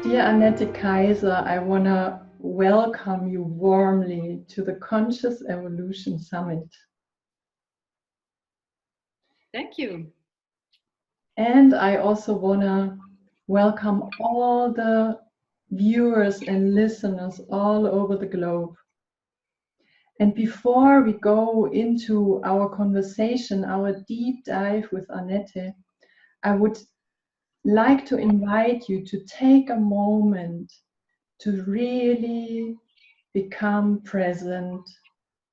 Dear Annette Kaiser, I want to welcome you warmly to the Conscious Evolution Summit. Thank you. And I also want to welcome all the viewers and listeners all over the globe. And before we go into our conversation, our deep dive with Annette, I would like to invite you to take a moment to really become present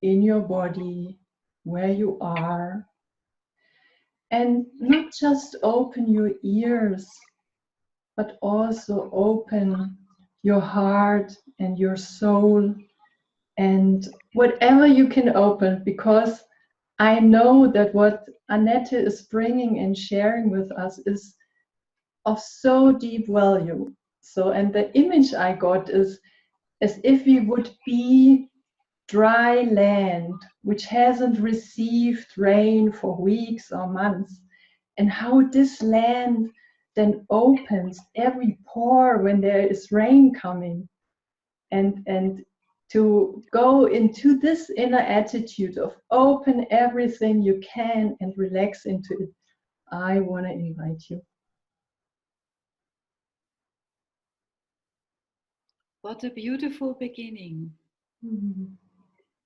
in your body, where you are, and not just open your ears, but also open your heart and your soul and whatever you can open, because I know that what Annette is bringing and sharing with us is of so deep value. So, and the image I got is as if we would be dry land which hasn't received rain for weeks or months, and how this land then opens every pore when there is rain coming, and to go into this inner attitude of open everything you can and relax into it. I want to invite you. What a beautiful beginning. Mm-hmm.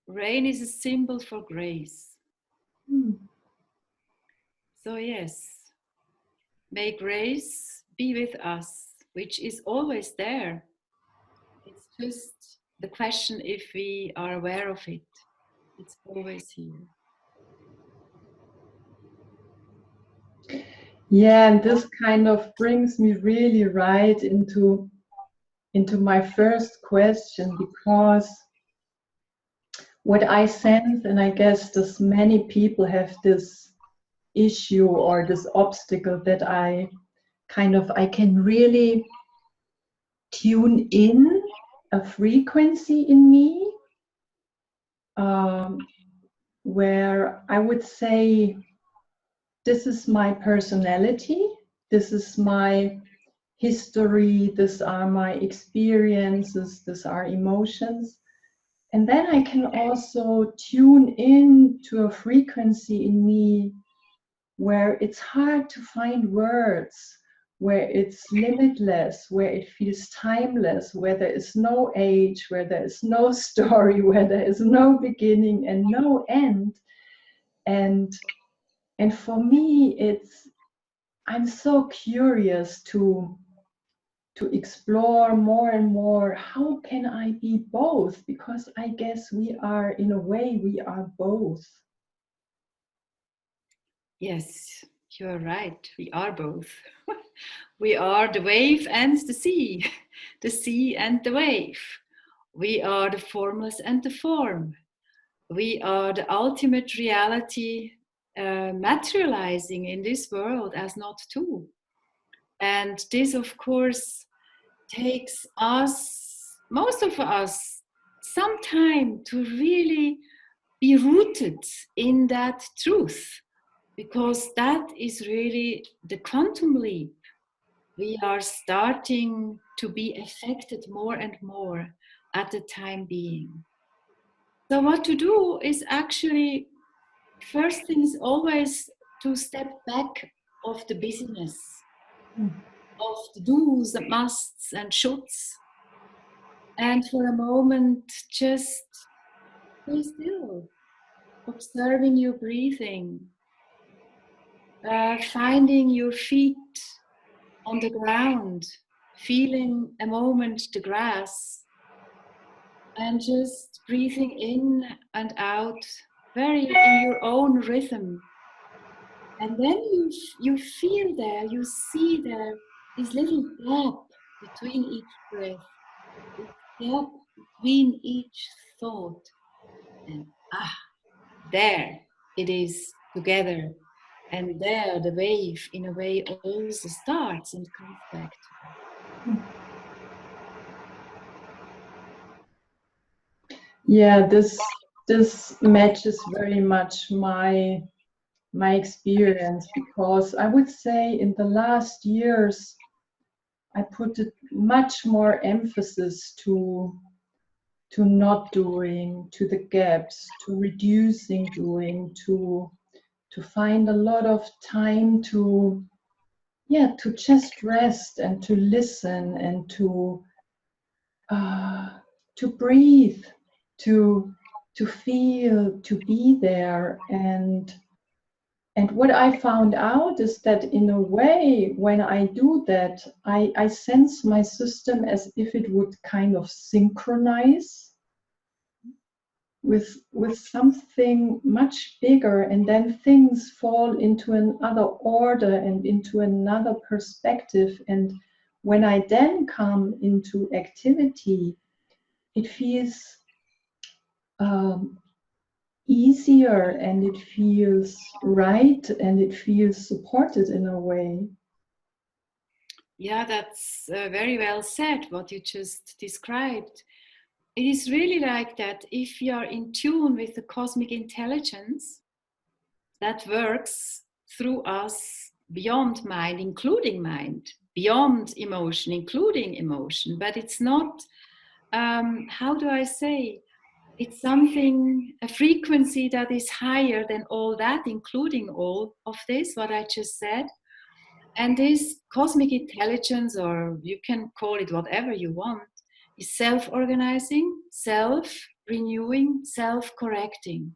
Rain is a symbol for grace. So yes, may grace be with us, which is always there. It's just the question if we are aware of it. It's always here. Yeah, and this kind of brings me really right into my first question, because what I sense, and I guess this many people have this issue or this obstacle, that I can really tune in a frequency in me, where I would say this is my personality, this is my history, these are my experiences, these are emotions. And then I can also tune in to a frequency in me where it's hard to find words, where it's limitless, where it feels timeless, where there is no age, where there is no story, where there is no beginning and no end. And for me, I'm so curious to explore more and more, how can I be both? Because I guess we are, in a way, we are both. Yes, you're right. We are both. We are the wave and the sea and the wave. We are the formless and the form. We are the ultimate reality materializing in this world as not two. And this, of course, takes us, most of us, some time to really be rooted in that truth, because that is really the quantum leap. We are starting to be affected more and more at the time being. So what to do is actually, first thing is always to step back of the busyness, of the do's and musts and shoulds, and for a moment just be still, observing your breathing, finding your feet on the ground, feeling a moment the grass, and just breathing in and out very in your own rhythm. And then you feel there, you see there, this little gap between each breath, this gap between each thought. And there it is together. And there the wave, in a way, also starts and comes back to you. Yeah, this matches very much my experience, because I would say in the last years I put it much more emphasis to not doing, to the gaps, to reducing doing, to find a lot of time to just rest and to listen and to breathe, to feel, to be there. And what I found out is that in a way, when I do that, I sense my system as if it would kind of synchronize with something much bigger, and then things fall into another order and into another perspective. And when I then come into activity, it feels easier, and it feels right, and it feels supported in a way. Yeah, that's very well said, what you just described. It is really like that. If you are in tune with the cosmic intelligence that works through us beyond mind, including mind, beyond emotion, including emotion, but it's not, how do I say, it's something, a frequency that is higher than all that, including all of this, what I just said. And this cosmic intelligence, or you can call it whatever you want, is self-organizing, self-renewing, self-correcting.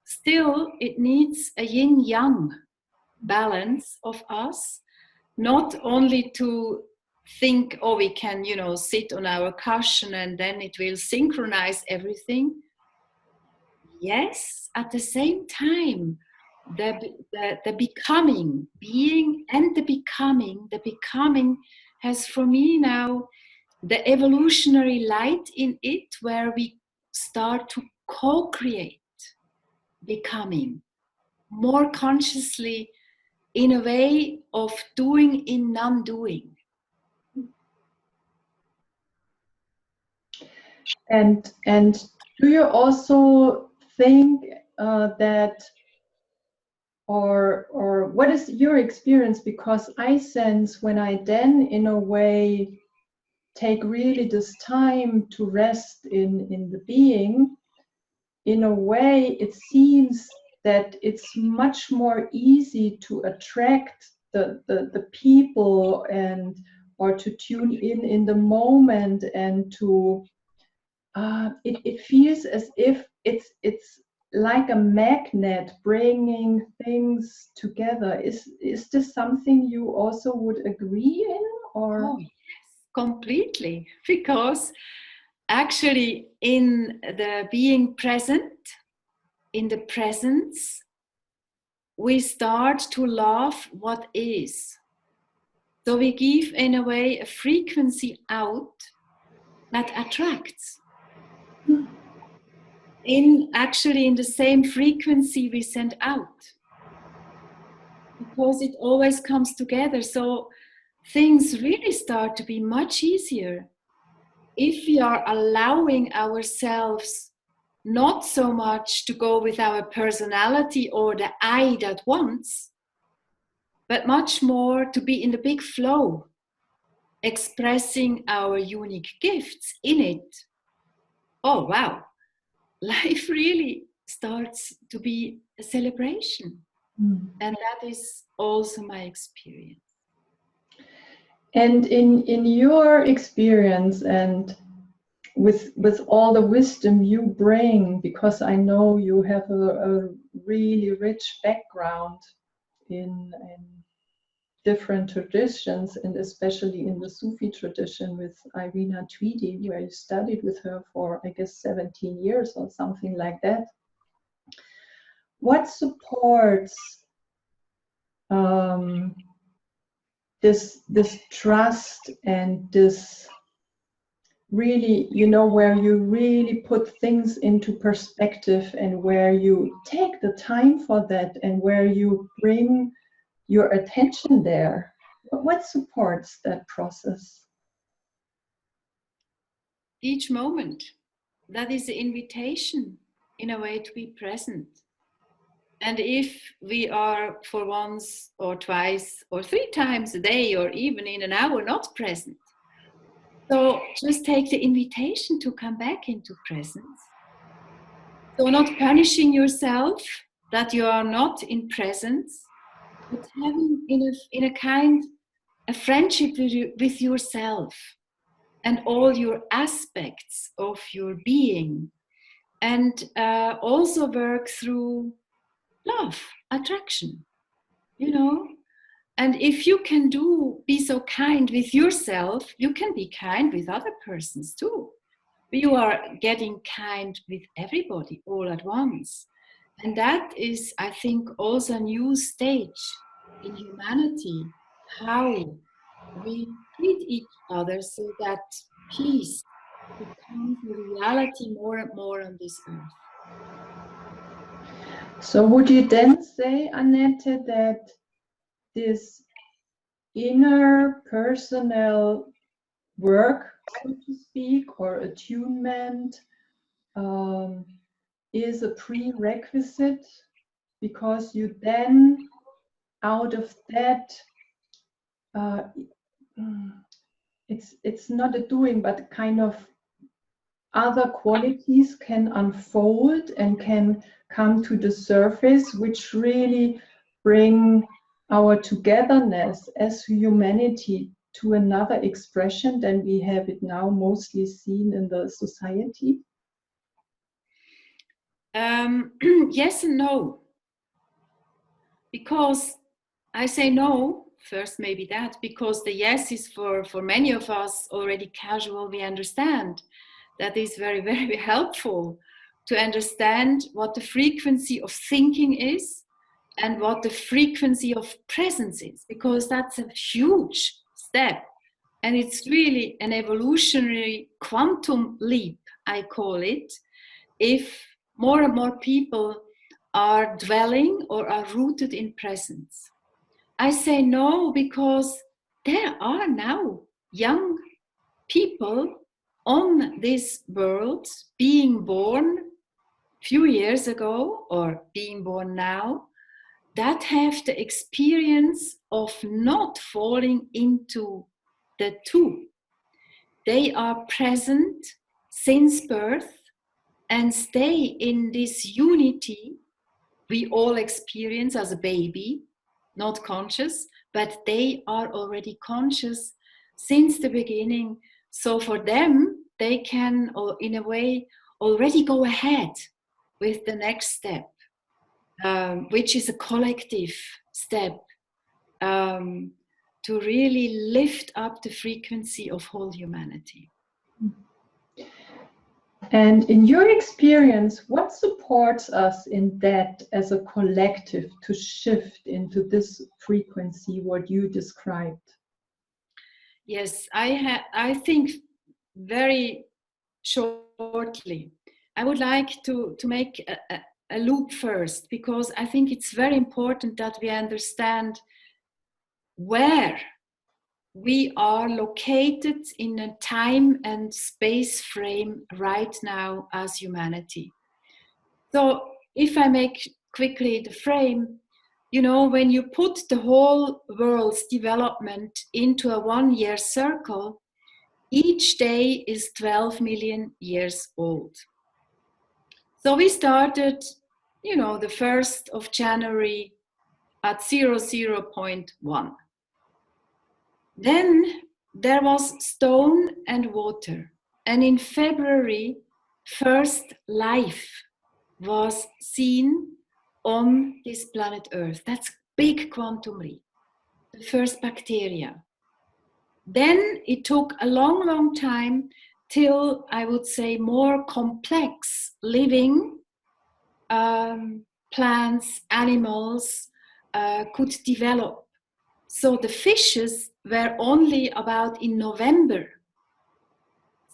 Still, it needs a yin-yang balance of us, not only to think, oh, we can, sit on our cushion and then it will synchronize everything. Yes, at the same time, the becoming, being and the becoming has for me now the evolutionary light in it, where we start to co-create becoming more consciously, in a way of doing in non-doing. And do you also think that, or what is your experience? Because I sense when I then in a way take really this time to rest in the being, in a way it seems that it's much more easy to attract the people, and or to tune in the moment, and to it feels as if it's like a magnet bringing things together. Is this something you also would agree in? Or Oh, yes, completely. Because actually, in the being present, in the presence, we start to love what is. So we give, in a way, a frequency out that attracts. In the same frequency we send out, because it always comes together. So things really start to be much easier if we are allowing ourselves not so much to go with our personality or the I that wants, but much more to be in the big flow, expressing our unique gifts in it. Oh, wow. Life really starts to be a celebration. And that is also my experience. and in your experience, and with all the wisdom you bring, because I know you have a really rich background in different traditions, and especially in the Sufi tradition with Irina Tweedy, where you studied with her for, I guess, 17 years or something like that. What supports this trust and this really, where you really put things into perspective, and where you take the time for that, and where you bring your attention there? What supports that process? Each moment, that is the invitation, in a way, to be present. And if we are for once or twice or 3 times a day or even in an hour not present, so just take the invitation to come back into presence. So not punishing yourself that you are not in presence, but having in a kind a friendship with yourself and all your aspects of your being, and also work through love, attraction, you know. And if you can be so kind with yourself, you can be kind with other persons too. You are getting kind with everybody all at once. And that is, I think, also a new stage in humanity, how we treat each other so that peace becomes a reality more and more on this earth. So would you then say, Annette, that this inner personal work, so to speak, or attunement is a prerequisite, because you then, out of that, it's not a doing, but kind of other qualities can unfold and can come to the surface, which really bring our togetherness as humanity to another expression than we have it now mostly seen in the society? Yes and no. Because I say no, first maybe that, because the yes is for many of us already casual, we understand. That is very, very helpful to understand what the frequency of thinking is and what the frequency of presence is, because that's a huge step. And it's really an evolutionary quantum leap, I call it, if more and more people are dwelling or are rooted in presence. I say no because there are now young people on this world being born few years ago or being born now that have the experience of not falling into the two. They are present since birth and stay in this unity we all experience as a baby, not conscious, but they are already conscious since the beginning. So for them, they can, in a way, already go ahead with the next step, which is a collective step to really lift up the frequency of whole humanity. And in your experience, what supports us in that as a collective to shift into this frequency, what you described? Yes, I think very shortly. I would like to make a loop first, because I think it's very important that we understand where we are located in a time and space frame right now as humanity. So if I make quickly the frame, you know, when you put the whole world's development into a 1-year circle, each day is 12 million years old. So we started, you know, the 1st of January at 00.1. Then there was stone and water. And in February, first life was seen on this planet Earth. That's big quantum leap. The first bacteria. Then it took a long, long time till, I would say, more complex living plants, animals could develop. So the fishes were only about in November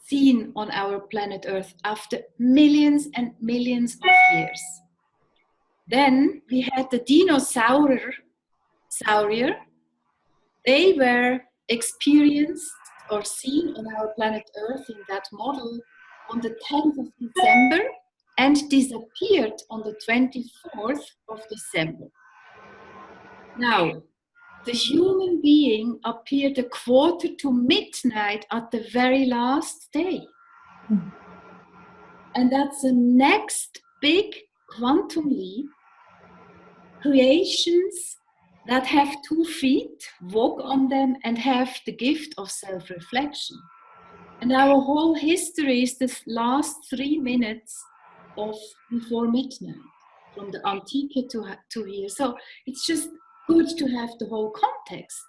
seen on our planet Earth after millions and millions of years. Then we had the dinosaurier. They were experienced or seen on our planet Earth in that model on the 10th of December and disappeared on the 24th of December. Now, the human being appeared a quarter to midnight at the very last day. And that's the next big quantum leap. Creations that have 2 feet, walk on them, and have the gift of self-reflection. And our whole history is the last 3 minutes of before midnight, from the Antique to here. So it's just good to have the whole context.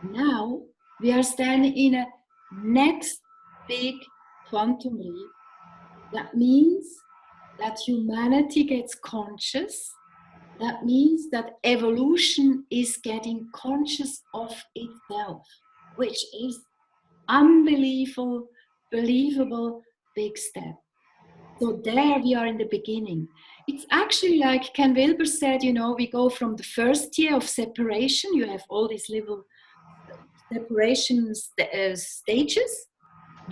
Now we are standing in a next big quantum leap. That means that humanity gets conscious. That means that evolution is getting conscious of itself, which is unbelievable, believable big step. So there we are in the beginning. It's actually like Ken Wilber said, you know, we go from the first year of separation. You have all these little separation stages.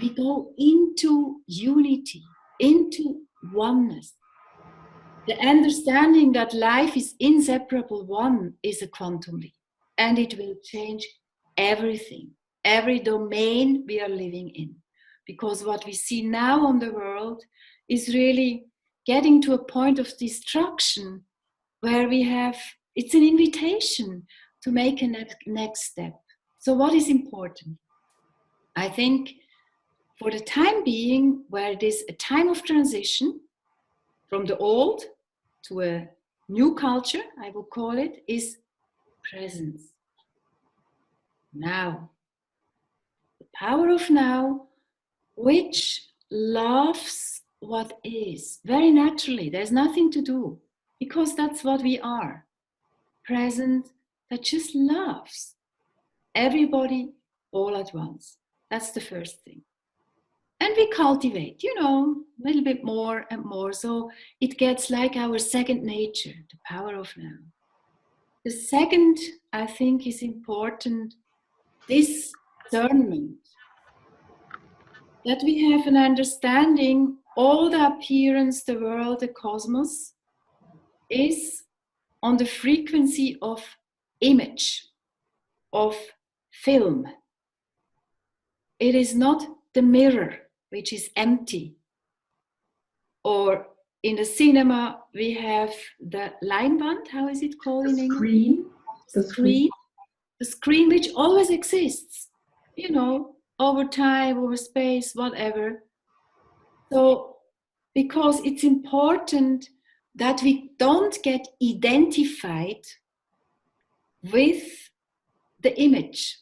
We go into unity, into oneness. The understanding that life is inseparable one is a quantum leap, and it will change everything, every domain we are living in. Because what we see now on the world is really getting to a point of destruction where we have, it's an invitation to make a next step. So what is important? I think for the time being, where it is a time of transition from the old to a new culture, I would call it, is presence. Now. The power of now, which loves what is, very naturally. There's nothing to do, because that's what we are. Present that just loves everybody all at once. That's the first thing. And we cultivate, you know, a little bit more and more. So it gets like our second nature, the power of now. The second, I think, is important, this discernment. That we have an understanding, all the appearance, the world, the cosmos, is on the frequency of image, of film. It is not the mirror, which is empty. Or in the cinema, we have the Leinwand, how is it called in English? Screen. The screen. The screen which always exists, you know, over time, over space, whatever. So, because it's important that we don't get identified with the image.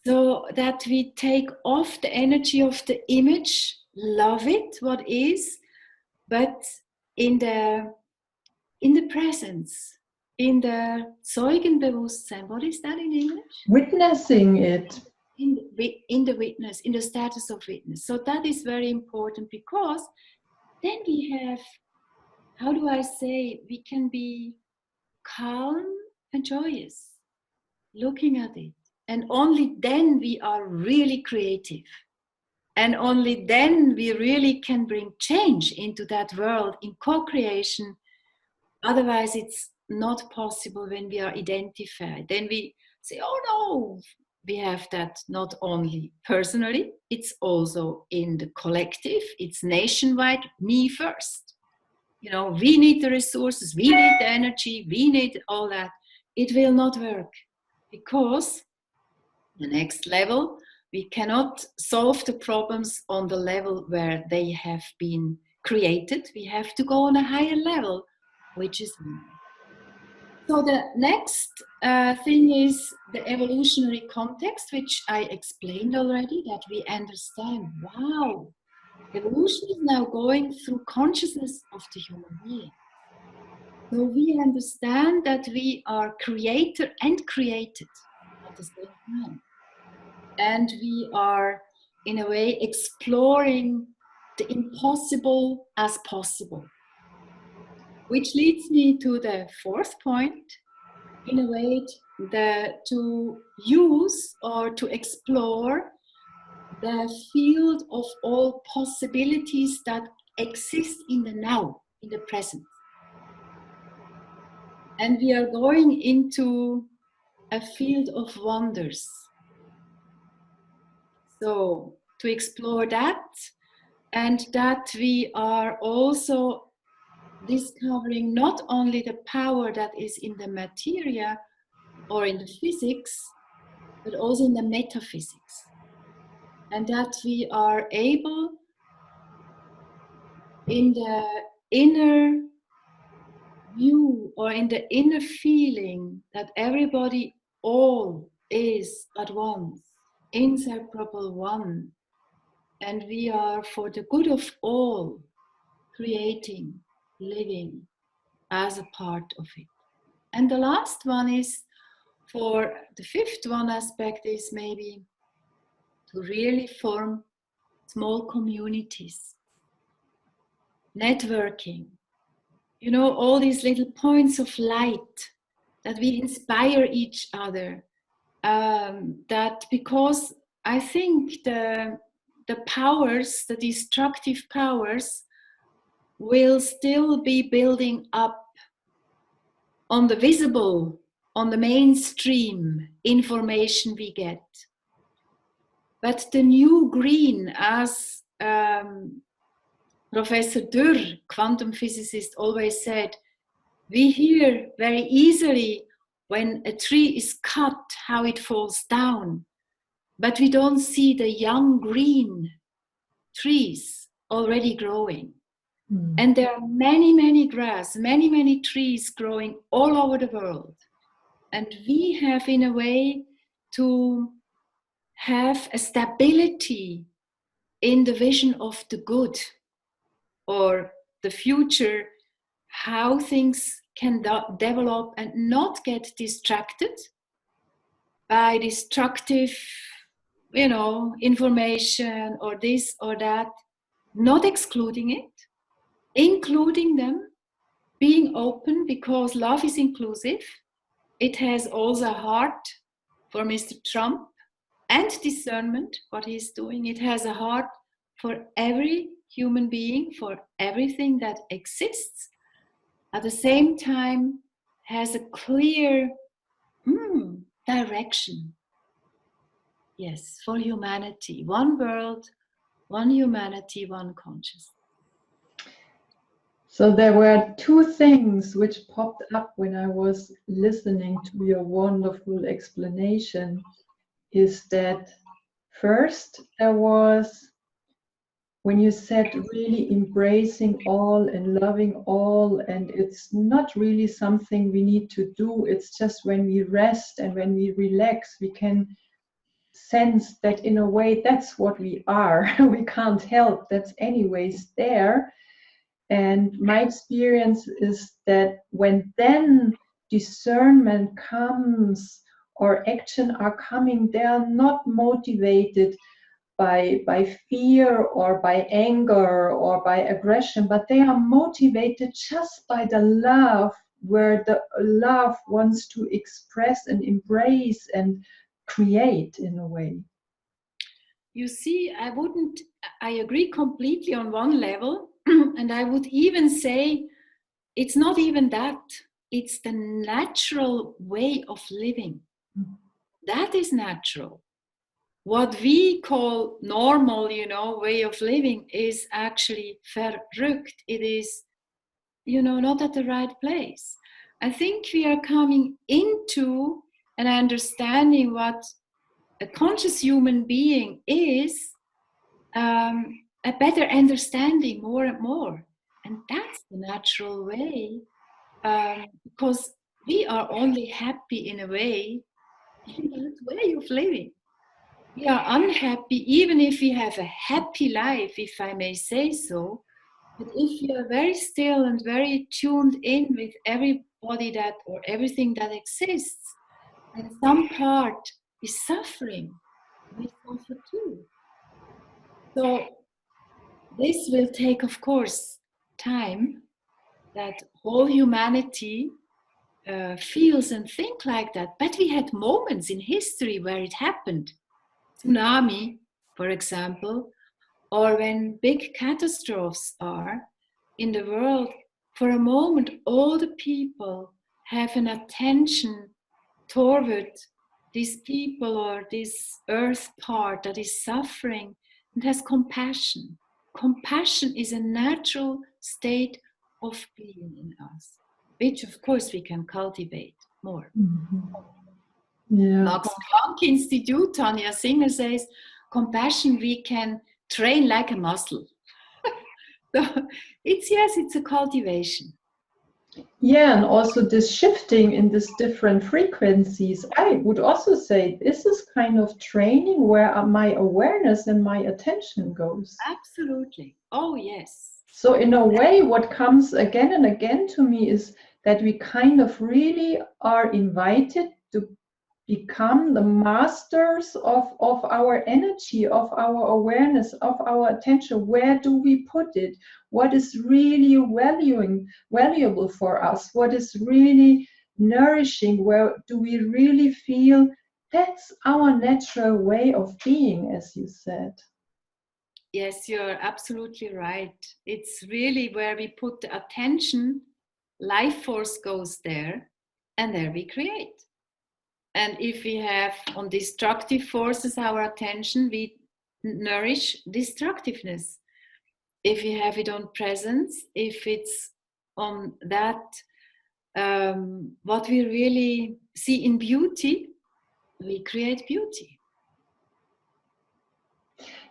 So that we take off the energy of the image, love it, what is, but in the presence, in the Zeugenbewusstsein. What is that in English? Witnessing it. In the witness, in the status of witness. So that is very important, because then we have, how do I say, we can be calm and joyous looking at it. And only then we are really creative. And only then we really can bring change into that world in co-creation. Otherwise, it's not possible when we are identified. Then we say, oh no, we have that not only personally, it's also in the collective, it's nationwide, me first. You know, we need the resources, we need the energy, we need all that. It will not work, because the next level, we cannot solve the problems on the level where they have been created. We have to go on a higher level, which is now. So the next thing is the evolutionary context, which I explained already, that we understand, wow, evolution is now going through consciousness of the human being. So we understand that we are creator and created at the same time. And we are, in a way, exploring the impossible as possible. Which leads me to the fourth point, in a way, to use or to explore the field of all possibilities that exist in the now, in the present. And we are going into a field of wonders. So to explore that, and that we are also discovering not only the power that is in the materia or in the physics, but also in the metaphysics. And that we are able in the inner view or in the inner feeling that everybody all is at once, inseparable one. And we are for the good of all creating, living as a part of it. And the last one is, for the fifth one aspect is maybe to really form small communities, networking, you know, all these little points of light that we inspire each other. That because I think the powers, the destructive powers, will still be building up on the visible, on the mainstream information we get. But the new green, as Professor Dürr, quantum physicist, always said, we hear very easily when a tree is cut how it falls down, but we don't see the young green trees already growing. And there are many, many grass, many, many trees growing all over the world. And we have, in a way, to have a stability in the vision of the good or the future, how things can develop and not get distracted by destructive, you know, information or this or that, not excluding it, including them, being open, because love is inclusive. It has also a heart for Mr. Trump and discernment, what he's doing. It has a heart for every human being, for everything that exists. At the same time, has a clear direction. Yes, for humanity. One world, one humanity, one consciousness. So there were two things which popped up when I was listening to your wonderful explanation. Is that first, there was when you said really embracing all and loving all, and it's not really something we need to do, it's just when we rest and when we relax, we can sense that in a way that's what we are. We can't help, that's anyways there. And my experience is that when then discernment comes or action are coming, they are not motivated by fear or by anger or by aggression, but they are motivated just by the love, where the love wants to express and embrace and create in a way. You see, I agree completely on one level, and I would even say it's not even that, it's the natural way of living. That is natural. What we call normal, you know, way of living is actually verrückt. It is, you know, not at the right place. I think we are coming into an understanding what a conscious human being is, a better understanding more and more. And that's the natural way, because we are only happy in a way, in that way of living. We are unhappy even if we have a happy life, if I may say so. But if you are very still and very tuned in with everybody that or everything that exists, and some part is suffering, we suffer too. So this will take, of course, time that whole humanity feels and think like that. But we had moments in history where it happened. Tsunami, for example, or when big catastrophes are in the world, for a moment, all the people have an attention toward these people or this earth part that is suffering and has compassion. Compassion is a natural state of being in us, which of course we can cultivate more. Yeah. Max Planck Institute, Tanya Singer says, compassion we can train like a muscle. So it's a cultivation. Yeah, and also this shifting in these different frequencies, I would also say this is kind of training where my awareness and my attention goes. Absolutely. Oh, yes. So in a way, what comes again and again to me is that we kind of really are invited to become the masters of our energy, of our awareness, of our attention. Where do we put it? What is really valuable for us? What is really nourishing? Where do we really feel that's our natural way of being, as you said? Yes, you're absolutely right. It's really where we put the attention, life force goes there, and there we create. And if we have on destructive forces our attention, we nourish destructiveness. If we have it on presence, if it's on that, what we really see in beauty, we create beauty.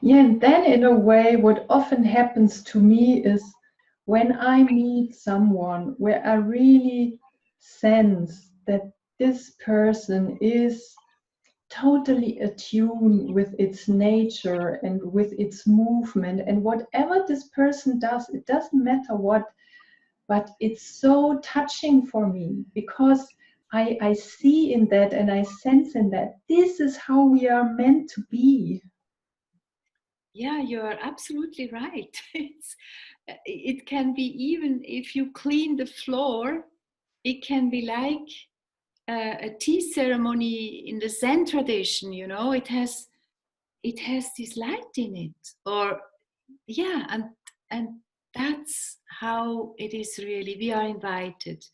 Yeah, and then in a way, what often happens to me is when I meet someone where I really sense that this person is totally attuned with its nature and with its movement, and whatever this person does, it doesn't matter what, but it's so touching for me because I see in that and I sense in that this is how we are meant to be. Yeah, you're absolutely right. It can be, even if you clean the floor, it can be like a tea ceremony in the Zen tradition. You know, it has this light in it, or yeah, and that's how it is really. We are invited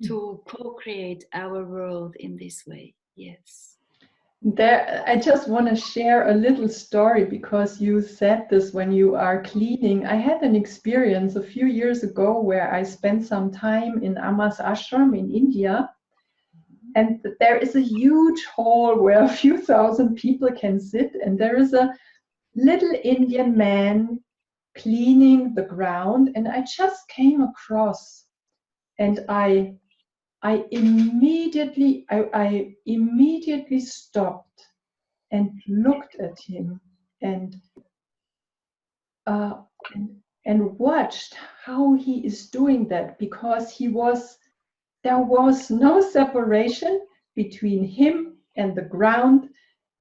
to co-create our world in this way. Yes. There, I just want to share a little story because you said this when you are cleaning. I had an experience a few years ago where I spent some time in Amas Ashram in India. And there is a huge hall where a few thousand people can sit. And there is a little Indian man cleaning the ground. And I just came across and I immediately stopped and looked at him and uh, and watched how he is doing that because there was no separation between him and the ground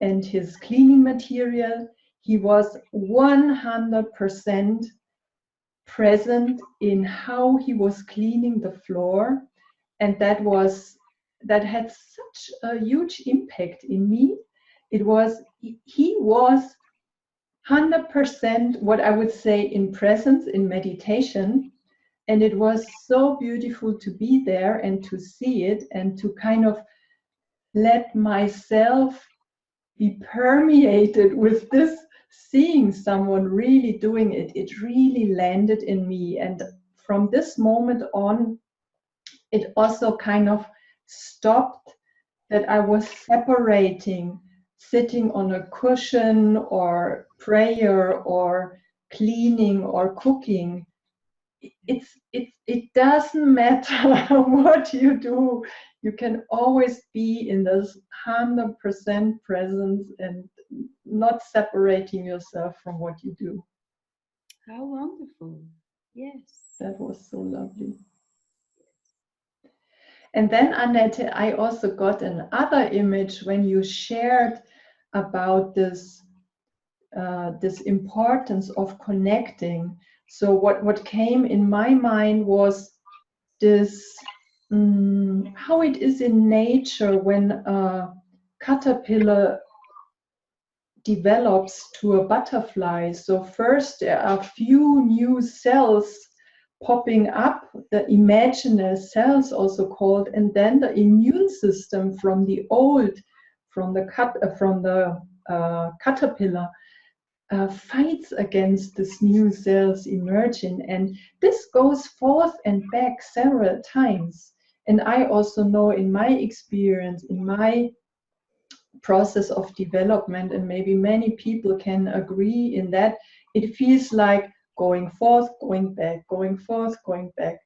and his cleaning material. He was 100% present in how he was cleaning the floor, and that had such a huge impact in me. He was 100% what I would say in presence, in meditation. And it was so beautiful to be there and to see it and to kind of let myself be permeated with this, seeing someone really doing it. It really landed in me. And from this moment on, it also kind of stopped that I was separating sitting on a cushion or prayer or cleaning or cooking. It doesn't matter what you do. You can always be in this 100% presence and not separating yourself from what you do. How wonderful. Yes. That was so lovely. And then, Annette, I also got another image when you shared about this importance of connecting. So what came in my mind was this, how it is in nature when a caterpillar develops to a butterfly. So first there are few new cells popping up, the imaginary cells also called, and then the immune system from the old, from the caterpillar fights against these new cells emerging, and this goes forth and back several times. And I also know in my experience, in my process of development, and maybe many people can agree in that, it feels like going forth, going back, going forth, going back.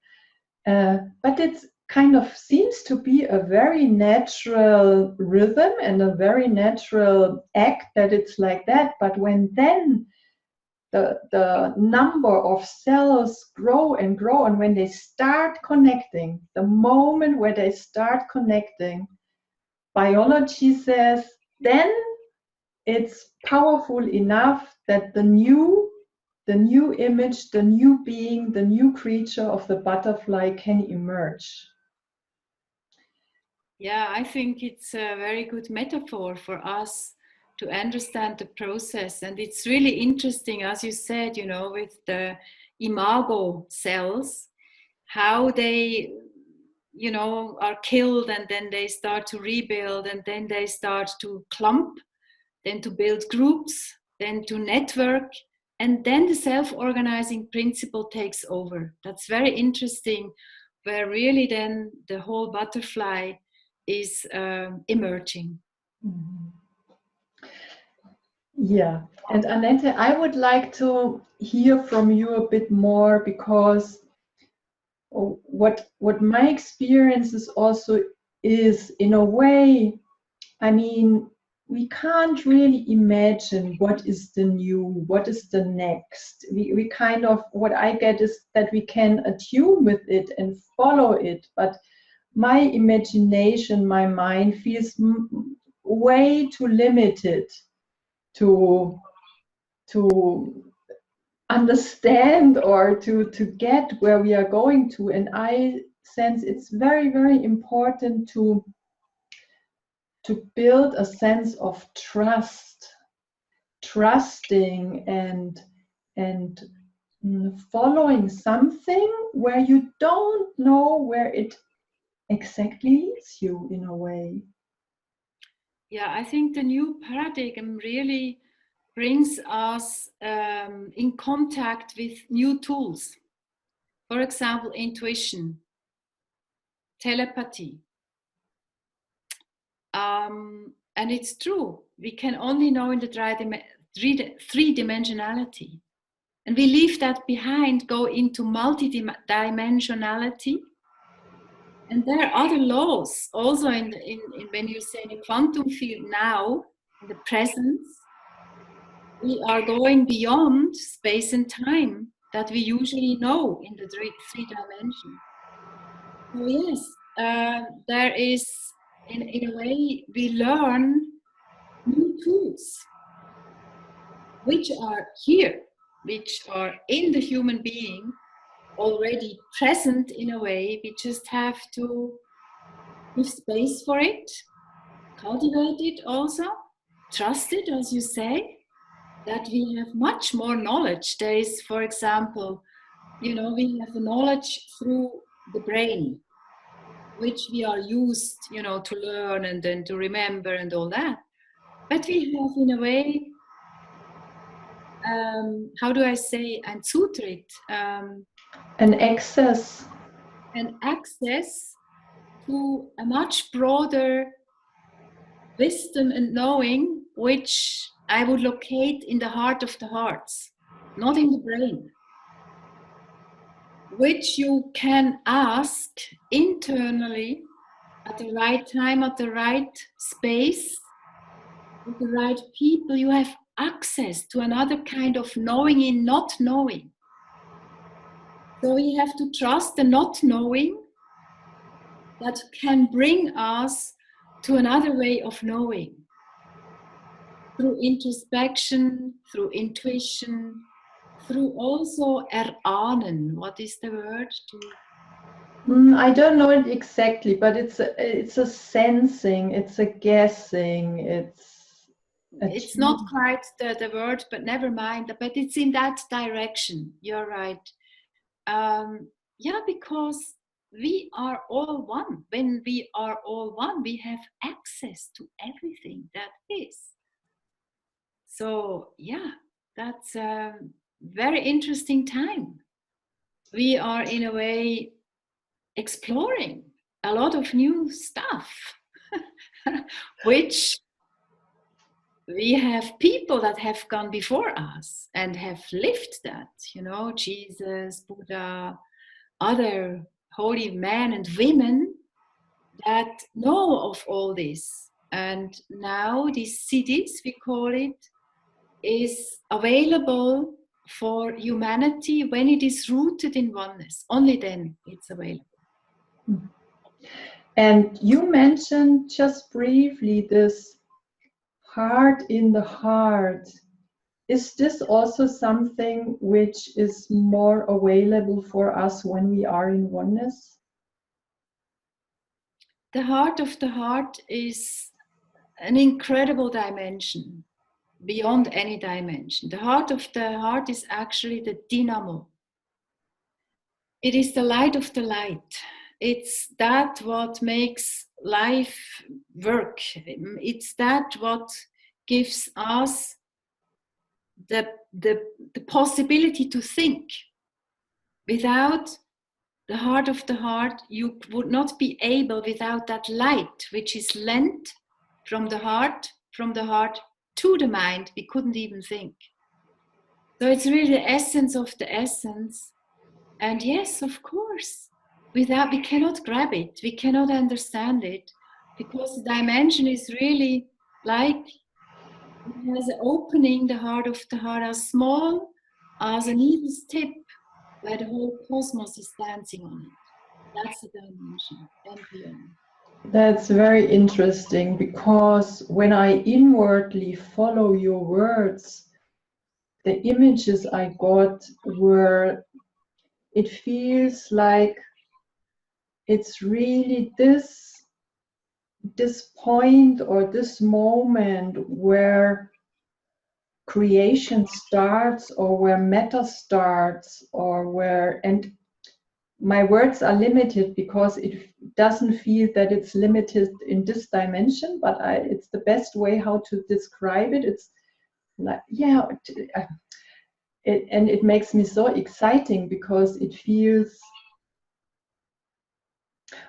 But it kind of seems to be a very natural rhythm and a very natural act that it's like that. But when then the number of cells grow and grow, and when they start connecting, the moment where they start connecting, biology says then it's powerful enough that the new image, the new being, the new creature of the butterfly can emerge. Yeah, I think it's a very good metaphor for us to understand the process. And it's really interesting, as you said, you know, with the imago cells, how they, you know, are killed and then they start to rebuild and then they start to clump, then to build groups, then to network, and then the self-organizing principle takes over. That's very interesting, where really then the whole butterfly is emerging. Mhm. Yeah, and Annette, I would like to hear from you a bit more, because what my experience is also is, in a way, I mean, we can't really imagine what is the new, what is the next. We kind of, what I get is that we can attune with it and follow it, but my imagination, my mind feels way too limited to understand or to get where we are going to. And I sense it's very, very important to build a sense of trusting and following something where you don't know where it exactly leads you, in a way. Yeah, I think the new paradigm really brings us in contact with new tools. For example, intuition, telepathy. And it's true, we can only know in the three-dimensionality. And we leave that behind, go into multi-dimensionality. And there are other laws also in when you say the quantum field now, in the presence, we are going beyond space and time that we usually know in the three dimensions. So yes, there is, in a way, we learn new tools, which are here, which are in the human being, already present in a way. We just have to give space for it, cultivate it also, trust it, as you say, that we have much more knowledge. There is, for example, you know, we have the knowledge through the brain, which we are used, you know, to learn and then to remember and all that. But we have, in a way, how do I say, ein Zutritt, An access. an access to a much broader wisdom and knowing, which I would locate in the heart of the hearts, not in the brain, which you can ask internally at the right time, at the right space, with the right people. You have access to another kind of knowing in not knowing. So we have to trust the not knowing that can bring us to another way of knowing. Through introspection, through intuition, through also erahnen. What is the word? I don't know it exactly, but it's a sensing, it's a guessing, it's it's not quite the word, but never mind. But it's in that direction. You're right. Yeah, because we are all one. When we are all one, we have access to everything that is. So yeah, that's a very interesting time. We are in a way exploring a lot of new stuff, which we have people that have gone before us and have lived that, you know, Jesus, Buddha, other holy men and women that know of all this. And now these cities, we call it, is available for humanity when it is rooted in oneness. Only then it's available. And you mentioned just briefly this heart in the heart. Is this also something which is more available for us when we are in oneness? The heart of the heart is an incredible dimension, beyond any dimension. The heart of the heart is actually the dynamo. It is the light of the light. It's that what makes life work. It's that what gives us the possibility to think. Without the heart of the heart, you would not be able, without that light which is lent from the heart to the mind, we couldn't even think. So it's really the essence of the essence. And yes, of course, without, we cannot grab it, we cannot understand it, because the dimension is really like it has an opening, the heart of the heart, as small as a needle's tip, where the whole cosmos is dancing on it. That's the dimension and beyond. That's very interesting, because when I inwardly follow your words, the images I got were, it feels like it's really this point or this moment where creation starts, or where matter starts, or where, and my words are limited because it doesn't feel that it's limited in this dimension, but it's the best way how to describe it. It's like, yeah, and it makes me so exciting, because it feels,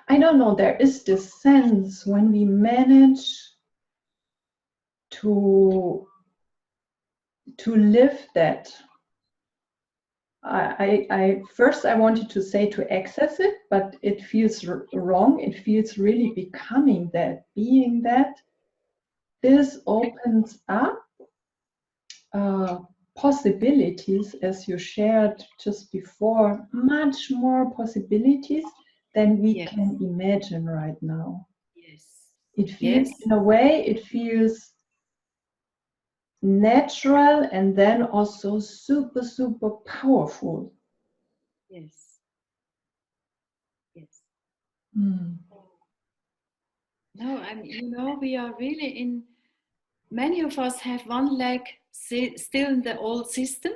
I don't know, there is this sense when we manage to live that. I first I wanted to say to access it, but it feels wrong. It feels really becoming that, being that. This opens up possibilities, as you shared just before, much more possibilities than we can imagine right now. Yes. It feels, in a way, it feels natural, and then also super, super powerful. Yes. Yes. Mm. No, and you know, we are really in, many of us have one leg still in the old system,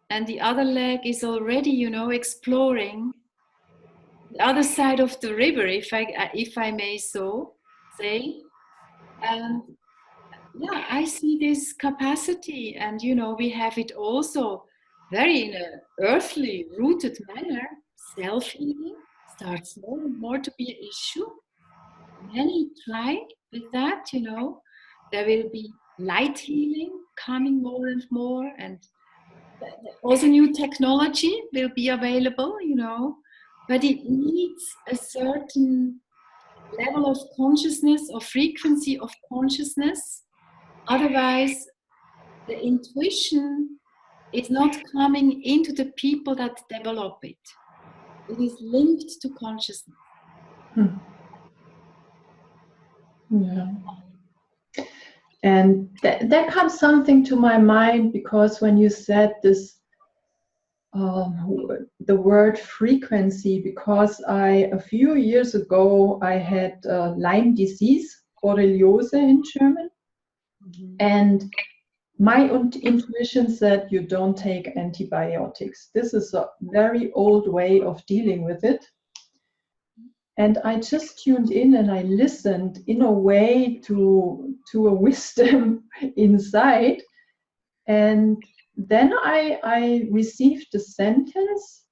and the other leg is already, you know, exploring the other side of the river, if I may so say. And yeah, I see this capacity, and you know, we have it also very in an earthly rooted manner. Self-healing starts more and more to be an issue. Many try with that, you know. There will be light healing coming more and more, and also new technology will be available, you know, but it needs a certain level of consciousness or frequency of consciousness. Otherwise, the intuition is not coming into the people that develop it. It is linked to consciousness. Yeah. And there comes something to my mind, because when you said this, the word frequency, because a few years ago I had Lyme disease, Borreliose in German, And my intuition said you don't take antibiotics. This is a very old way of dealing with it. And I just tuned in and I listened in a way to a wisdom inside. And then I received the sentence,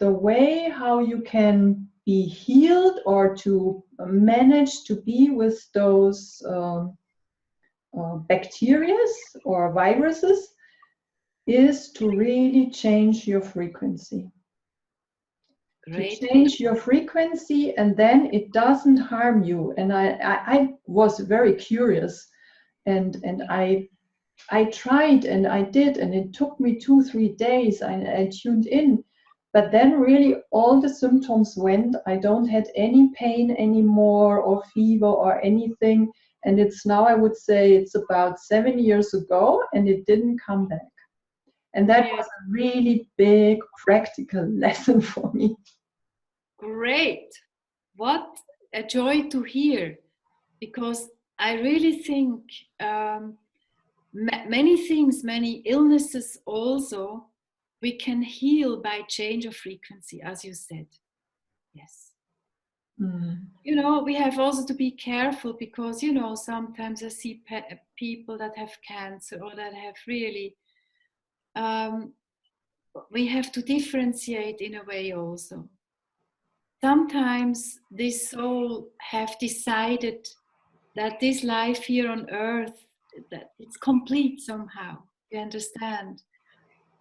the way how you can be healed or to manage to be with those bacteria or viruses is to really change your frequency. Great. To change your frequency, and then it doesn't harm you. And I was very curious, and I tried and I did, and it took me 2-3 days. I tuned in, but then really all the symptoms went. I don't had any pain anymore or fever or anything. And it's now, I would say it's about 7 years ago, and it didn't come back. And that was a really big practical lesson for me. Great. What a joy to hear, because I really think many things, many illnesses also, we can heal by change of frequency, as you said. Yes. You know, we have also to be careful because, you know, sometimes I see people that have cancer or that have really, we have to differentiate in a way also. Sometimes this soul have decided that this life here on earth, that it's complete somehow, you understand?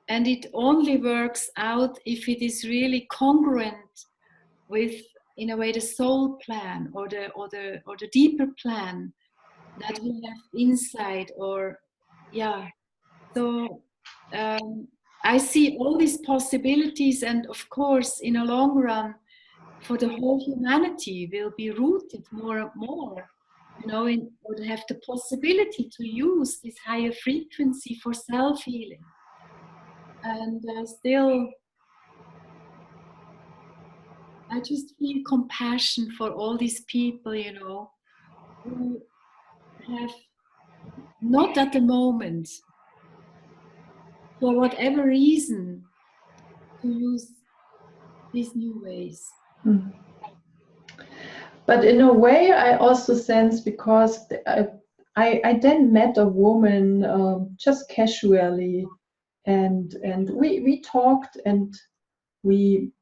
And it only works out if it is really congruent with, in a way, the soul plan or the deeper plan that we have inside. Or so I see all these possibilities, and of course in a long run for the whole humanity will be rooted more and more, you know, in order to have the possibility to use this higher frequency for self-healing. And still I just feel compassion for all these people, you know, who have not at the moment, for whatever reason, to use these new ways. But in a way, I also sense, because I then met a woman just casually, and we talked, and we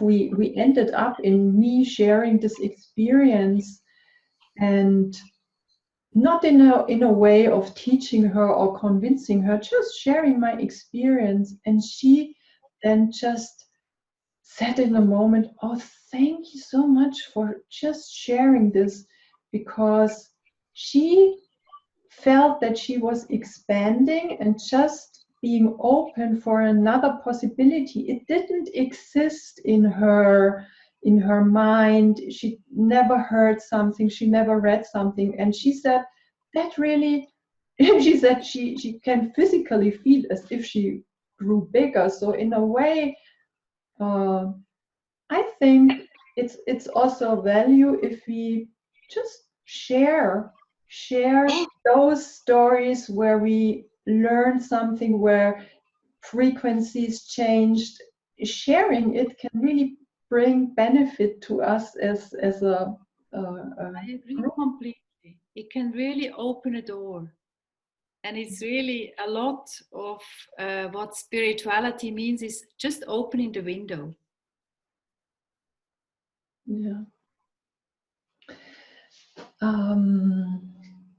we ended up in me sharing this experience, and not in a way of teaching her or convincing her, just sharing my experience. And she then just said in a moment, oh, thank you so much for just sharing this, because she felt that she was expanding and just being open for another possibility. It didn't exist in her mind. She never heard something, she never read something, and she said that really she said she can physically feel as if she grew bigger. So in a way, I think it's also a value if we just share those stories where we learn something, where frequencies changed. Sharing it can really bring benefit to us as a I agree group. completely. It can really open a door. And it's really a lot of what spirituality means is just opening the window. Yeah.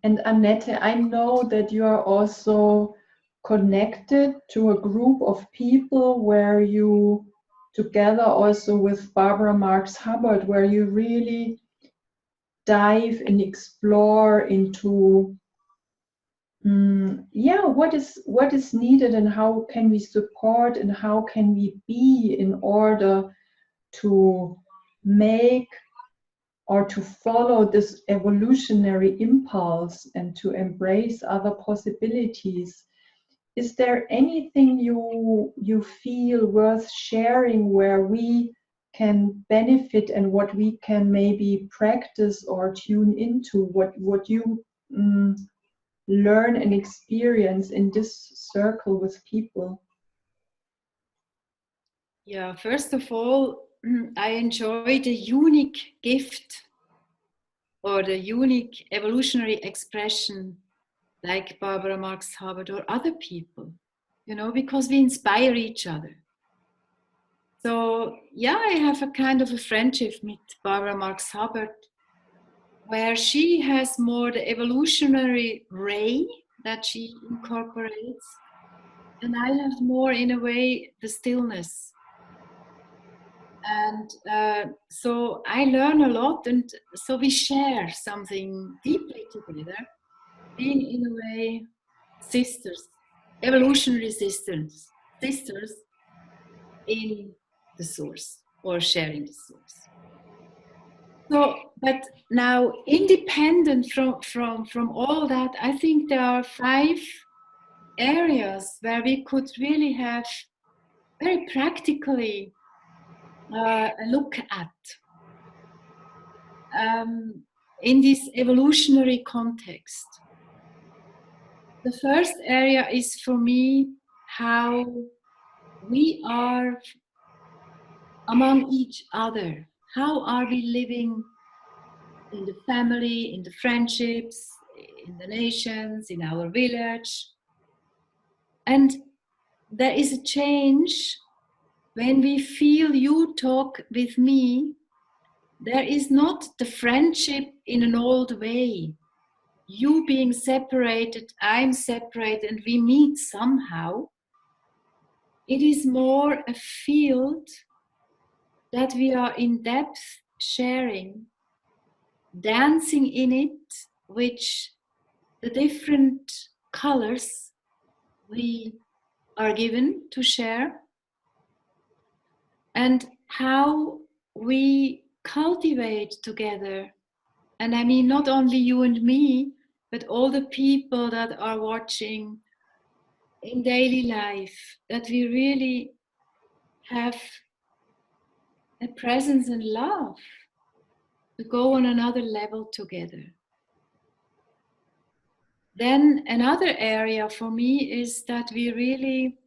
And Annette, I know that you are also connected to a group of people where you, together also with Barbara Marx Hubbard, where you really dive and explore into what is needed, and how can we support, and how can we be in order to make or to follow this evolutionary impulse and to embrace other possibilities. Is there anything you feel worth sharing where we can benefit, and what we can maybe practice or tune into, what you learn and experience in this circle with people? Yeah, first of all, I enjoy the unique gift or the unique evolutionary expression like Barbara Marx Hubbard or other people, because we inspire each other. So, yeah, I have a kind of a friendship with Barbara Marx Hubbard where she has more the evolutionary ray that she incorporates, and I have more, in a way, the stillness. And so I learn a lot, and so we share something deeply together, being in a way sisters, evolutionary sisters in the source or sharing the source. So, but now independent from all that, I think there are 5 areas where we could really have very practically a look at in this evolutionary context. The first area is for me how we are among each other. How are we living in the family, in the friendships, in the nations, in our village? And there is a change when we feel you talk with me. There is not the friendship in an old way. You being separated, I'm separated, and we meet somehow. It is more a field that we are in depth sharing, dancing in it, which the different colors we are given to share, and how we cultivate together. And I mean, not only you and me, but all the people that are watching in daily life, that we really have a presence and love to go on another level together. Then another area for me is that we really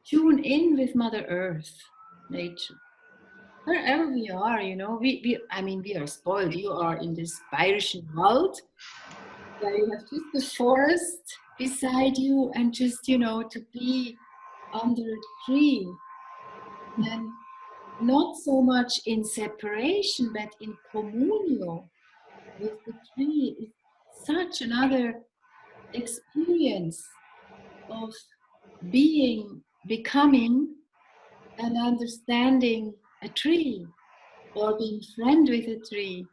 tune in with Mother Earth, nature. Wherever we are, we are spoiled. You are in this Bayerischen Wald, where you have just the forest beside you, and just, to be under a tree. And not so much in separation, but in communio with the tree is such another experience of becoming and understanding a tree, or being friend with a tree,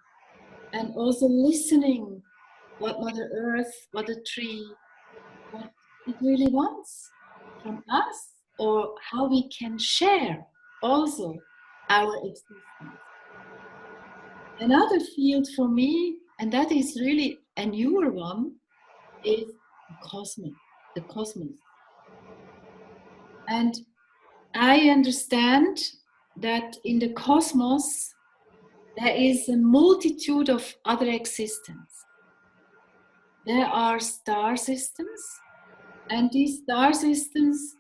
and also listening what Mother Earth, what the tree, what it really wants from us, or how we can share also our existence. Another field for me, and that is really a newer one, is the cosmos. And I understand that in the cosmos there is a multitude of other existence. There are star systems, and these star systems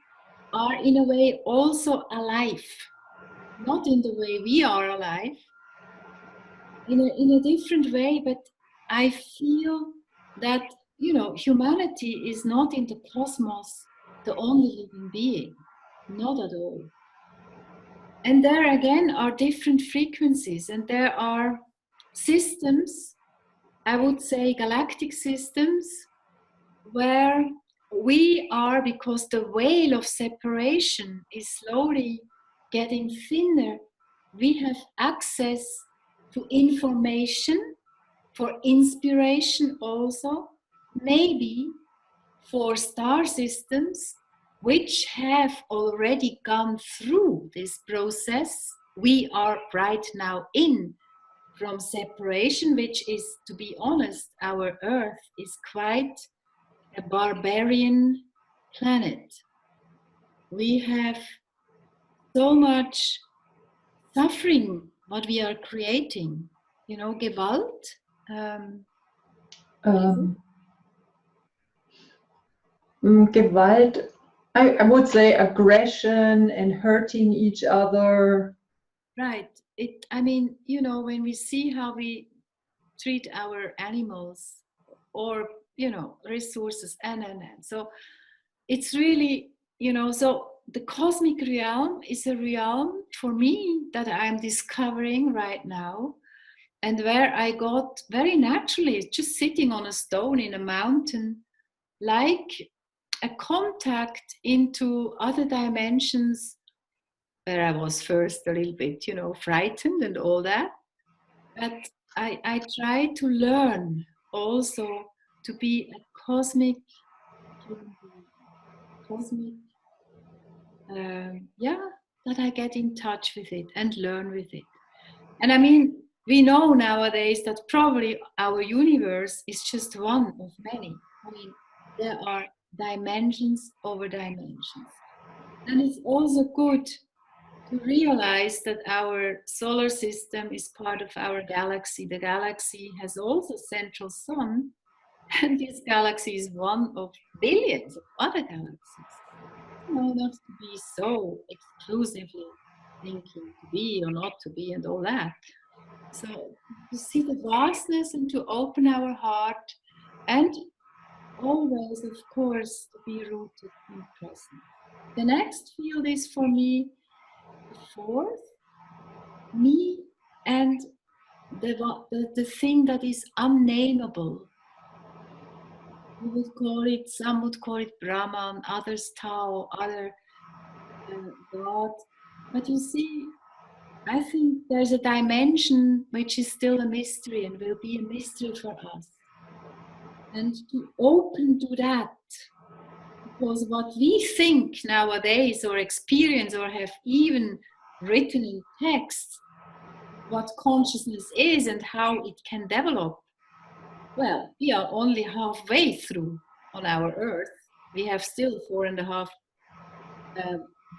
are in a way also alive. Not in the way we are alive, in a different way, but I feel that, humanity is not in the cosmos the only living being, not at all. And there again are different frequencies, and there are systems, I would say galactic systems, where we are, because the veil of separation is slowly getting thinner, we have access to information, for inspiration also, maybe for star systems which have already gone through this process we are right now in, from separation, which is, to be honest, our Earth is quite a barbarian planet. We have so much suffering what we are creating, Gewalt. Gewalt, I would say aggression and hurting each other. Right. I mean, you know, when we see how we treat our animals or, you know, resources and. So it's really, you know, so the cosmic realm is a realm for me that I'm discovering right now, and where I got very naturally just sitting on a stone in a mountain, like a contact into other dimensions, where I was first a little bit, you know, frightened and all that. But I try to learn also to be a cosmic human being, cosmic, yeah, that I get in touch with it and learn with it. And I mean, we know nowadays that probably our universe is just one of many. I mean, there are dimensions over dimensions. And it's also good to realize that our solar system is part of our galaxy. The galaxy has also central sun, and this galaxy is one of billions of other galaxies. You know, not to be so exclusively thinking to be or not to be and all that. So to see the vastness and to open our heart, and always, of course, to be rooted in present. The next field is for me the fourth, me and the thing that is unnameable. We would call it, some would call it Brahman, others Tao, other God. But you see, I think there's a dimension which is still a mystery and will be a mystery for us. And to open to that, because what we think nowadays or experience or have even written in text, what consciousness is and how it can develop, well, we are only halfway through on our earth. We have still 4.5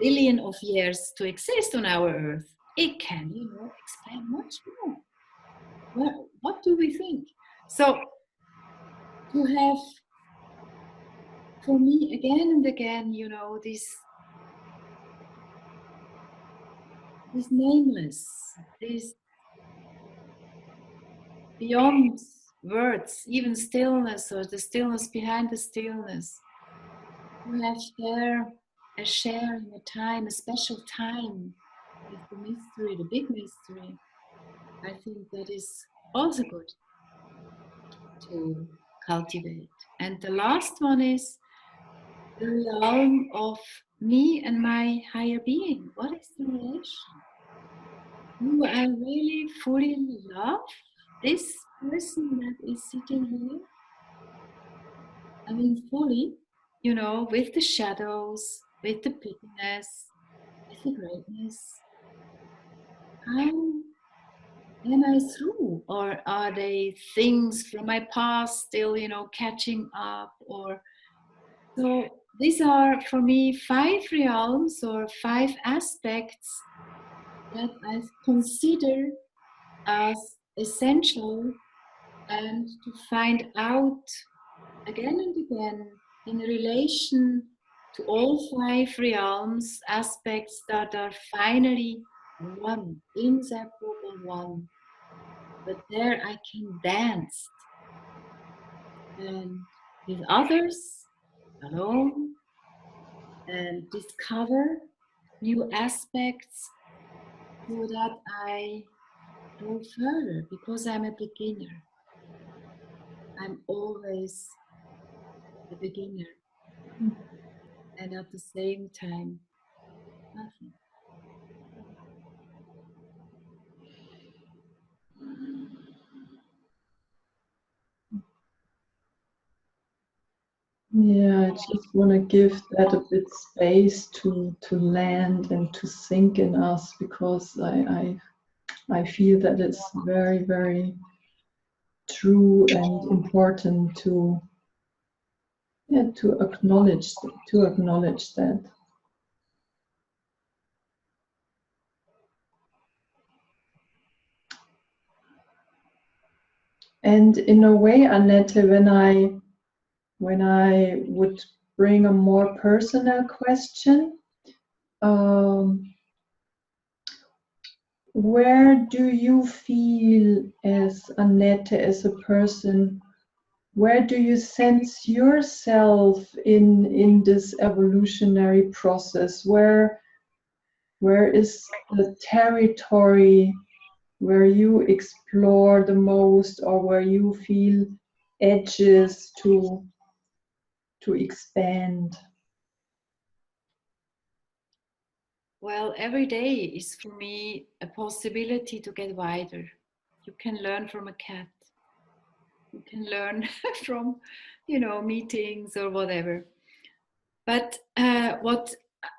billion of years to exist on our earth. It can, you know, expand much more. Well, what do we think? So to have, for me, again and again, you know, this nameless, this beyond words, even stillness or the stillness behind the stillness. To have there a sharing, a time, a special time with the mystery, the big mystery. I think that is also good to cultivate. And the last one is the realm of me and my higher being. What is the relation? Do I really fully love this person that is sitting here? I mean, fully, you know, with the shadows, with the pittiness, with the greatness. How am I through? Or are they things from my past still, you know, catching up? Or so these are for me 5 realms or 5 aspects that I consider as essential, and to find out again and again in relation to all 5 realms, aspects that are finally one, inseparable one. But there I can dance and with others, alone, and discover new aspects so that I go further, because I'm a beginner. I'm always a beginner, and at the same time, nothing. Yeah, I just want to give that a bit space to land and to sink in us, because I feel that it's very, very true and important to, yeah, to acknowledge that. And in a way, Annette, when I would bring a more personal question. Where do you feel as Annette, as a person, where do you sense yourself in this evolutionary process? Where is the territory where you explore the most, or where you feel edges to expand? Well, every day is for me a possibility to get wider. You can learn from a cat. You can learn from, meetings or whatever. But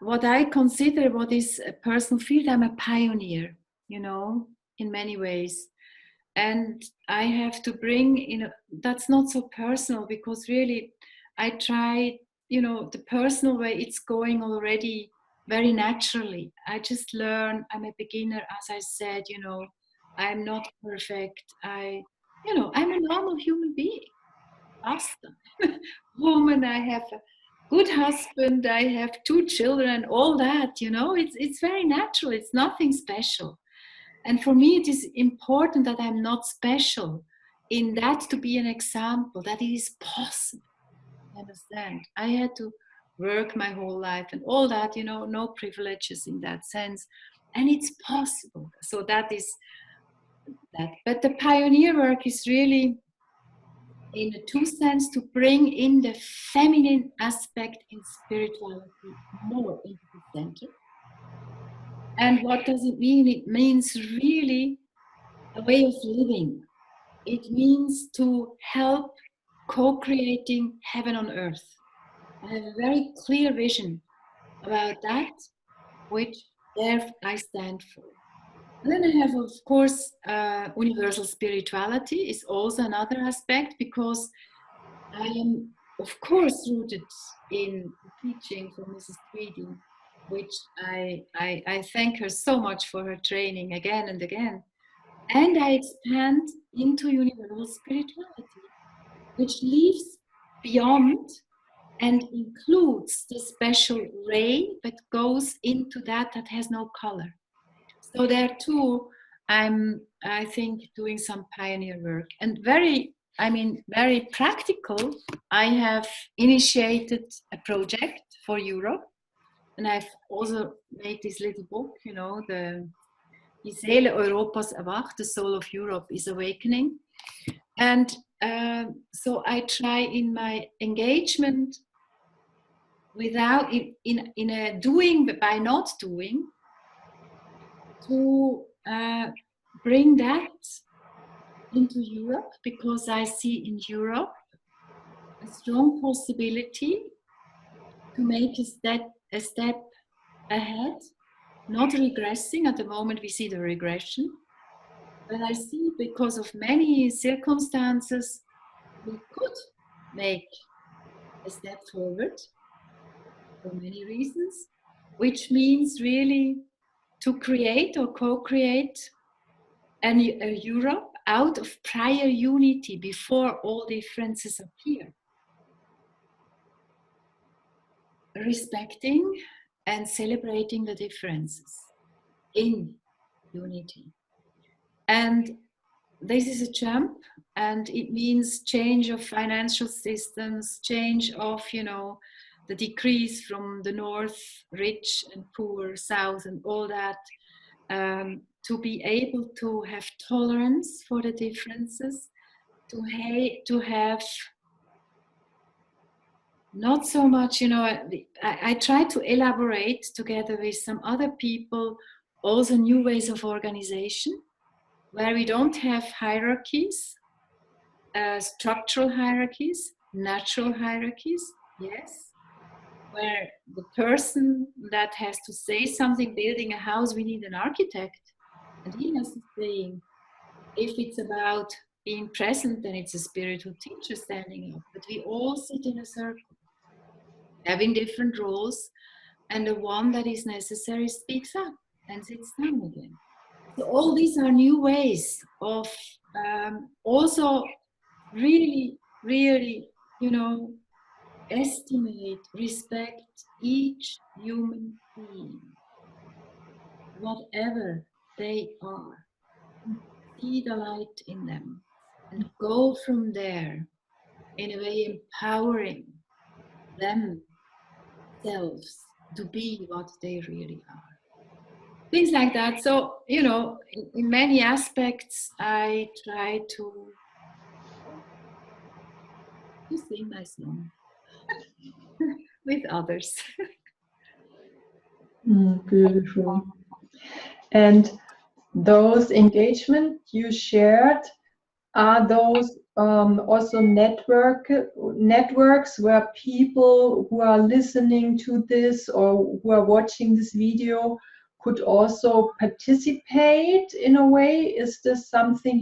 what I consider what is a personal field, I'm a pioneer, in many ways. And I have to bring, that's not so personal, because really I try, the personal way, it's going already very naturally. I just learn. I'm a beginner, as I said, I'm not perfect. I'm a normal human being. Basta. Woman, I have a good husband, I have 2 children, and all that, it's very natural. It's nothing special. And for me, it is important that I'm not special in that, to be an example that it is possible. Understand? I had to work my whole life and all that, no privileges in that sense. And it's possible. So that is that. But the pioneer work is really, in a two sense, to bring in the feminine aspect in spirituality more into the center. And what does it mean? It means really a way of living. It means to help co-creating heaven on earth. I have a very clear vision about that, which there I stand for. And then I have, of course, universal spirituality is also another aspect, because I am, of course, rooted in the teaching from Mrs. Tweedy, which I thank her so much for her training again and again. And I expand into universal spirituality, which leaves beyond and includes the special ray that goes into that has no color. So there too, I think, doing some pioneer work, and very practical. I have initiated a project for Europe, and I've also made this little book, Die Seele Europas erwacht, the soul of Europe is awakening. And so I try in my engagement, without in a doing, but by not doing, to bring that into Europe, because I see in Europe a strong possibility to make a step ahead, not regressing. At the moment we see the regression, but I see, because of many circumstances, we could make a step forward for many reasons, which means really to create or co-create a Europe out of prior unity, before all differences appear. Respecting and celebrating the differences in unity. And this is a jump, and it means change of financial systems, change of, the decrease from the north, rich and poor, south, and all that, to be able to have tolerance for the differences, to have not so much, I try to elaborate together with some other people also new ways of organization, where we don't have hierarchies, structural hierarchies, natural hierarchies, yes, where the person that has to say something, building a house, we need an architect, and he has to say, if it's about being present, then it's a spiritual teacher standing up. But we all sit in a circle, having different roles, and the one that is necessary speaks up and sits down again. So all these are new ways of also really, really, estimate, respect each human being, whatever they are, see the light in them, and go from there in a way empowering themselves to be what they really are. Things like that. So, in many aspects, I try to sing my song with others. Beautiful. And those engagement you shared, are those also networks where people who are listening to this or who are watching this video could also participate in a way? Is this something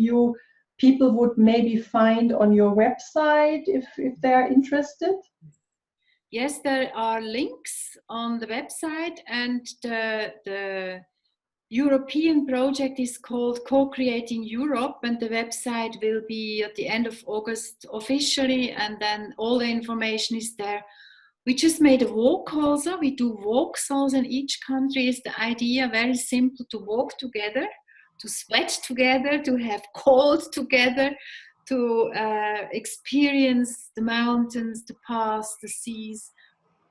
people would maybe find on your website if they're interested? Yes, there are links on the website, and the European project is called Co-Creating Europe, and the website will be at the end of August officially, and then all the information is there. We just made a walk also. We do walks also in each country. Is the idea very simple: to walk together, to sweat together, to have cold together, to experience the mountains, the paths, the seas,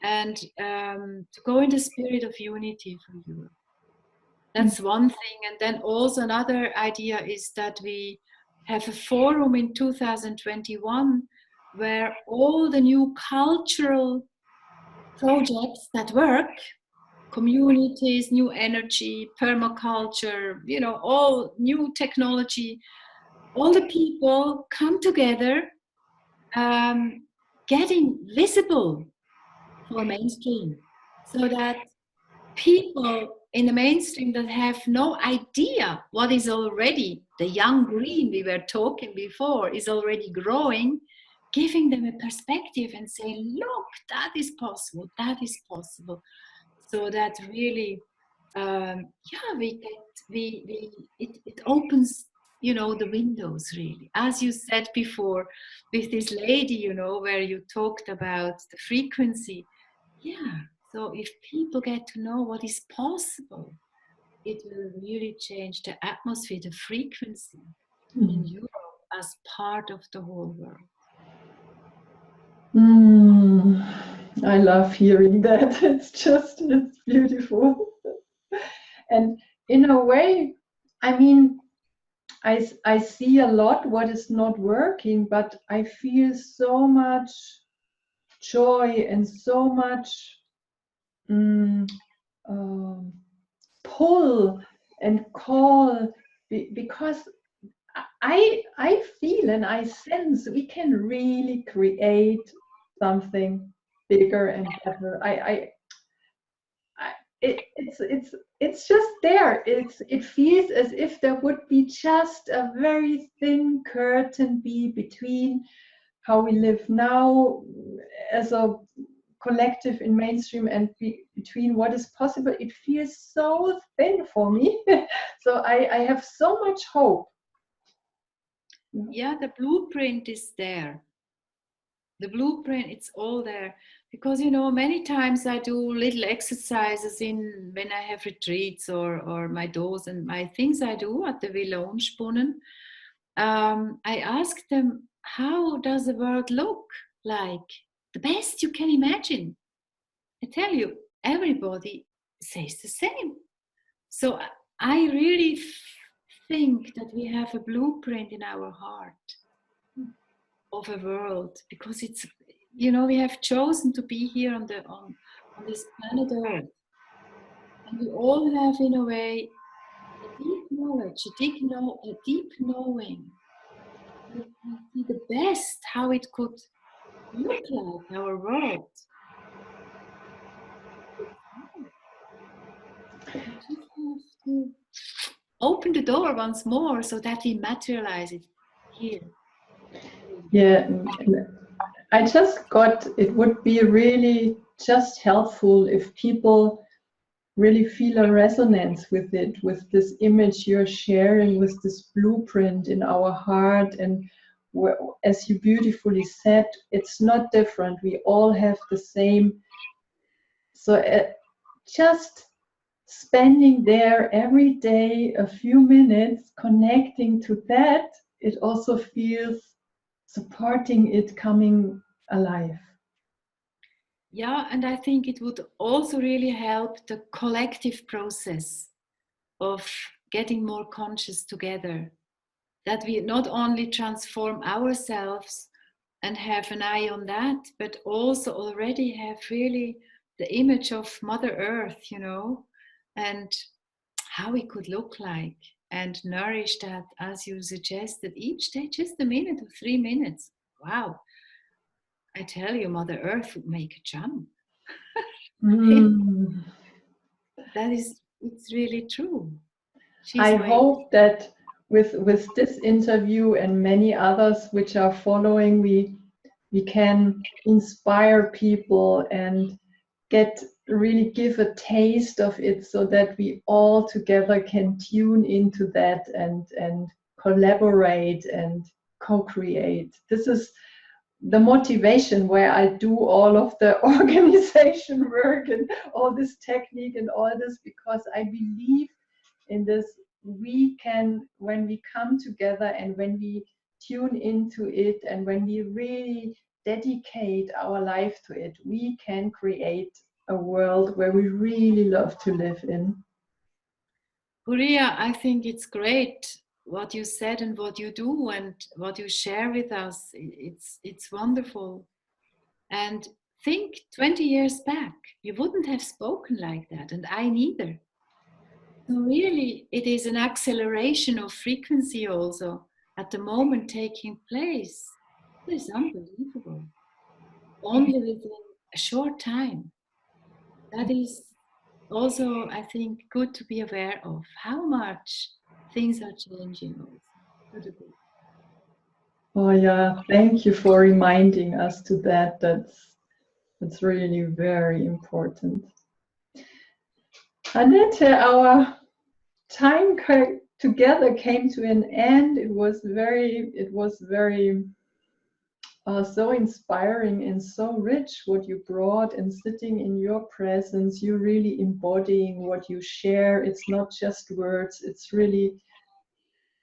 and to go in the spirit of unity for Europe. That's one thing. And then also another idea is that we have a forum in 2021 where all the new cultural projects that work, communities, new energy, permaculture, all new technology, all the people come together, getting visible for mainstream, so that people in the mainstream that have no idea what is already the young green we were talking before is already growing, giving them a perspective and say, look, that is possible, so that really it opens the windows, really, as you said before with this lady, where you talked about the frequency. So if people get to know what is possible, it will really change the atmosphere, the frequency in Europe as part of the whole world. I love hearing that. It's beautiful. And in a way, I mean, I see a lot what is not working, but I feel so much joy and so much pull and call, because I feel and I sense we can really create something bigger and better. It's just there. It feels as if there would be just a very thin curtain between how we live now as a collective in mainstream and between what is possible. It feels so thin for me. So I have so much hope. Yeah, the blueprint is there. The blueprint, it's all there. Because, many times I do little exercises when I have retreats or my doors and my things I do at the Villa Unspunnen. I ask them, how does the world look like? The best you can imagine. I tell you, everybody says the same. So I really think that we have a blueprint in our heart of a world, because it's, we have chosen to be here on this planet Earth, and we all have, in a way, a deep knowledge, a deep knowing. We see the best how it could look like, our world. We just have to open the door once more so that we materialize it here. Yeah, I just got, it would be really just helpful if people really feel a resonance with it, with this image you're sharing, with this blueprint in our heart, and as you beautifully said, it's not different. We all have the same. So just spending there every day a few minutes connecting to that, it also feels supporting it coming alive. Yeah, and I think it would also really help the collective process of getting more conscious together. That we not only transform ourselves and have an eye on that, but also already have really the image of Mother Earth, you know, and how it could look like, and nourish that as you suggested each day, just a minute or 3 minutes. Wow, I tell you, Mother Earth would make a jump. Mm. That is, it's really true. She's I waiting. hope that with this interview and many others which are following, we can inspire people and really give a taste of it, so that we all together can tune into that and collaborate and co-create. This is the motivation where I do all of the organization work and all this technique and all this, because I believe in this. We can, when we come together and when we tune into it and when we really dedicate our life to it, we can create a world where we really love to live in. Puria, I think it's great what you said and what you do and what you share with us. It's wonderful. And think 20 years back, you wouldn't have spoken like that, and I neither. So really, it is an acceleration of frequency also at the moment taking place. It is unbelievable. Only within a short time. That is also, I think, good to be aware of how much things are changing also for the good. Oh yeah, thank you for reminding us to that. That's really very important. Annette, our time together came to an end. It was very so inspiring and so rich what you brought, and sitting in your presence, you really embodying what you share. It's not just words, it's really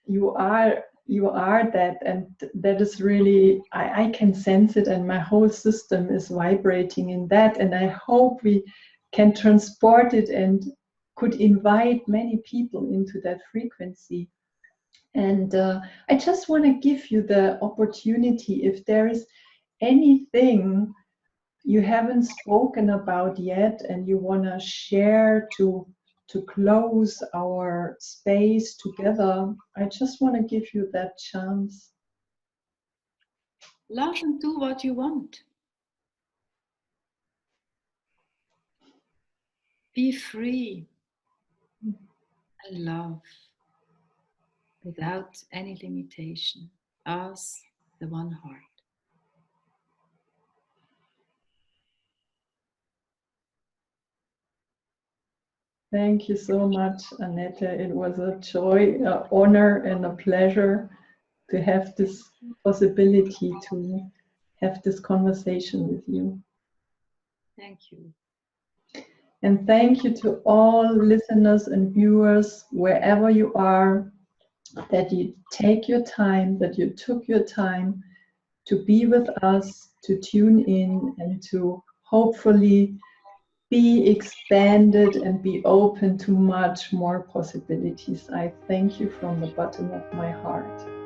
you are that, and that is really, I can sense it, and my whole system is vibrating in that, and I hope we can transport it and could invite many people into that frequency. And I just want to give you the opportunity, if there is anything you haven't spoken about yet and you want to share to close our space together, I just want to give you that chance. Love and do what you want. Be free and love without any limitation. As the one heart. Thank you so much, Annette. It was a joy, an honor, and a pleasure to have this possibility to have this conversation with you. Thank you. And thank you to all listeners and viewers, wherever you are, that you take your time, that you took your time to be with us, to tune in, and to hopefully be expanded and be open to much more possibilities. I thank you from the bottom of my heart.